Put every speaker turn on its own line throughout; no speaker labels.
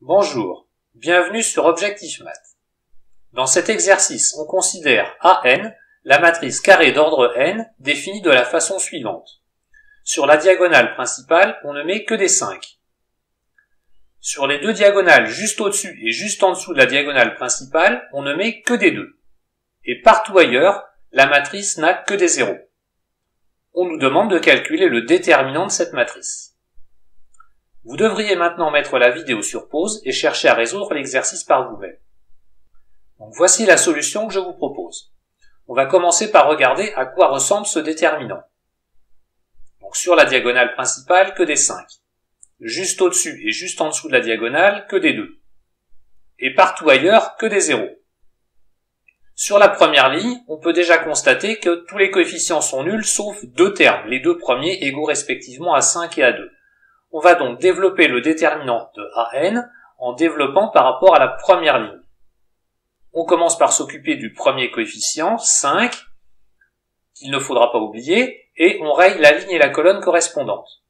Bonjour, bienvenue sur Objectif Math. Dans cet exercice, on considère AN, la matrice carrée d'ordre n, définie de la façon suivante. Sur la diagonale principale, on ne met que des 5. Sur les deux diagonales juste au-dessus et juste en dessous de la diagonale principale, on ne met que des 2. Et partout ailleurs, la matrice n'a que des 0. On nous demande de calculer le déterminant de cette matrice. Vous devriez maintenant mettre la vidéo sur pause et chercher à résoudre l'exercice par vous-même. Donc voici la solution que je vous propose. On va commencer par regarder à quoi ressemble ce déterminant. Donc sur la diagonale principale, que des 5. Juste au-dessus et juste en dessous de la diagonale, que des 2. Et partout ailleurs, que des 0. Sur la première ligne, on peut déjà constater que tous les coefficients sont nuls sauf deux termes, les deux premiers égaux respectivement à 5 et à 2. On va donc développer le déterminant de AN en développant par rapport à la première ligne. On commence par s'occuper du premier coefficient, 5, qu'il ne faudra pas oublier, et on raye la ligne et la colonne correspondantes.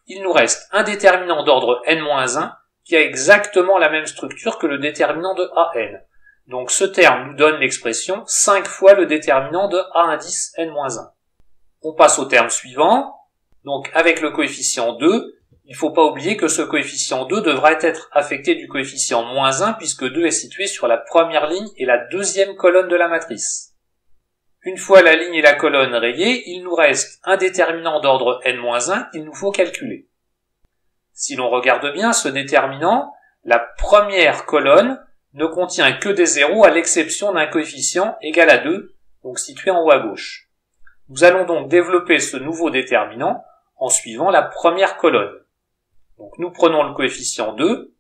Il nous reste un déterminant d'ordre n-1 qui a exactement la même structure que le déterminant de AN. Donc ce terme nous donne l'expression 5 fois le déterminant de A indice n-1. On passe au terme suivant. Donc avec le coefficient 2, il ne faut pas oublier que ce coefficient 2 devra être affecté du coefficient -1 puisque 2 est situé sur la première ligne et la deuxième colonne de la matrice. Une fois la ligne et la colonne rayées, il nous reste un déterminant d'ordre n-1 qu'il nous faut calculer. Si l'on regarde bien ce déterminant, la première colonne ne contient que des zéros à l'exception d'un coefficient égal à 2, donc situé en haut à gauche. Nous allons donc développer ce nouveau déterminant en suivant la première colonne. Donc nous prenons le coefficient 2,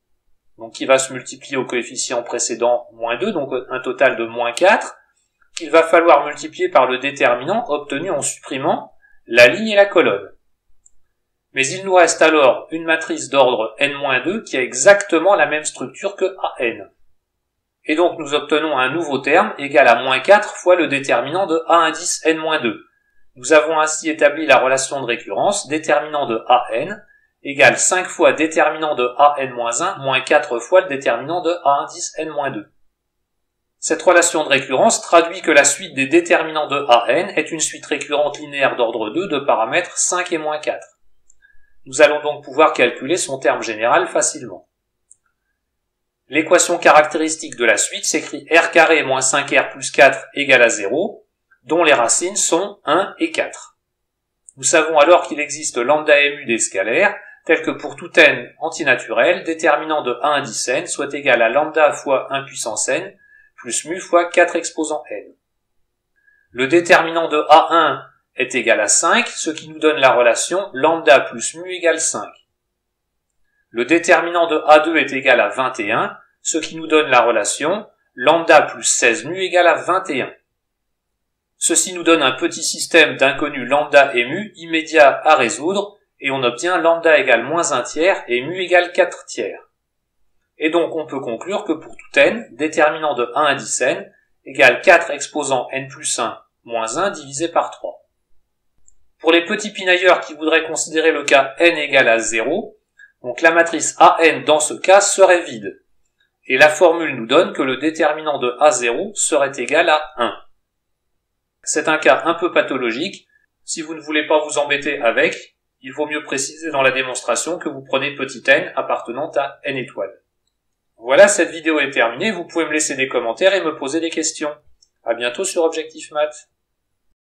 donc qui va se multiplier au coefficient précédent -2, donc un total de -4, qu'il va falloir multiplier par le déterminant obtenu en supprimant la ligne et la colonne. Mais il nous reste alors une matrice d'ordre n-2 qui a exactement la même structure que AN. Et donc nous obtenons un nouveau terme égal à -4 fois le déterminant de A indice n-2. Nous avons ainsi établi la relation de récurrence déterminant de AN égale 5 fois déterminant de AN-1 moins 4 fois le déterminant de A indice n-2. Cette relation de récurrence traduit que la suite des déterminants de AN est une suite récurrente linéaire d'ordre 2 de paramètres 5 et -4. Nous allons donc pouvoir calculer son terme général facilement. L'équation caractéristique de la suite s'écrit r carré moins 5r plus 4 égale à 0, dont les racines sont 1 et 4. Nous savons alors qu'il existe lambda mu des scalaires, tel que pour tout n antinaturel, déterminant de A indice n soit égal à lambda fois 1 puissance n, plus mu fois 4 exposant n. Le déterminant de A1 est égal à 5, ce qui nous donne la relation lambda plus mu égale 5. Le déterminant de A2 est égal à 21, ce qui nous donne la relation lambda plus 16 mu égale à 21. Ceci nous donne un petit système d'inconnus lambda et mu immédiat à résoudre, et on obtient lambda égale -1 tiers et mu égale 4 tiers. Et donc on peut conclure que pour tout n, déterminant de A indice n égale 4 exposant n plus 1 moins 1 divisé par 3. Pour les petits pinailleurs qui voudraient considérer le cas n égale à 0, donc la matrice AN dans ce cas serait vide. Et la formule nous donne que le déterminant de A0 serait égal à 1. C'est un cas un peu pathologique. Si vous ne voulez pas vous embêter avec, il vaut mieux préciser dans la démonstration que vous prenez petit n appartenant à n étoiles. Voilà, cette vidéo est terminée. Vous pouvez me laisser des commentaires et me poser des questions. À bientôt sur Objectif Math.